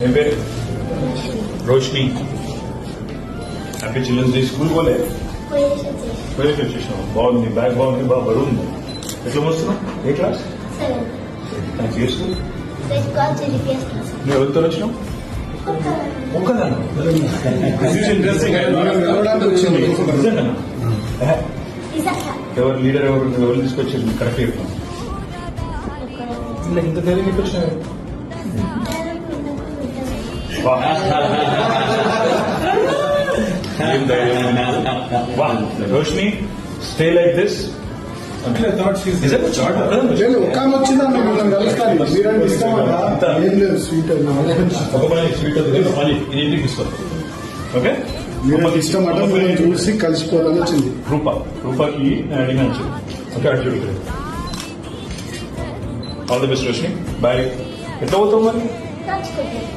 ఏం పేరు? Roshini. Happy children's day. School పోలే? పోయేసి వచ్చేసినావు. బాగుంది, బ్యాగ్ బాగుంది, బాగా బరువు ఉంది. ఎట్లా మోస్తున్నావు? ఏ క్లాస్? నాకు చేసుకో. నువ్వు ఎవరితో వచ్చినావు? ఒక్కదాన్ని. ఎవరు లీడర్ ఎవరు తీసుకొచ్చారు? కరెక్ట్ చెప్తాను. ఇంత ధైర్యం మీకు వచ్చినావు? Roshini, stay like this. ఒక వచ్చిందండి మిమ్మల్ని కలుస్తాను. మీరంటే ఇష్టమా? ఏం లేదు, స్వీట్ ఒక పని స్వీట్ మళ్ళీ ఇంటికి ఇస్తాం. ఓకే, మీరు ఇష్టం అంటే మీరు చూసి కలిసిపోవాలని వచ్చింది. రూపాకి అడిగిన వచ్చింది. ఓకే, అటు చూడు. All the best Roshini. Bye. ఎట్లా పోతావు మరి?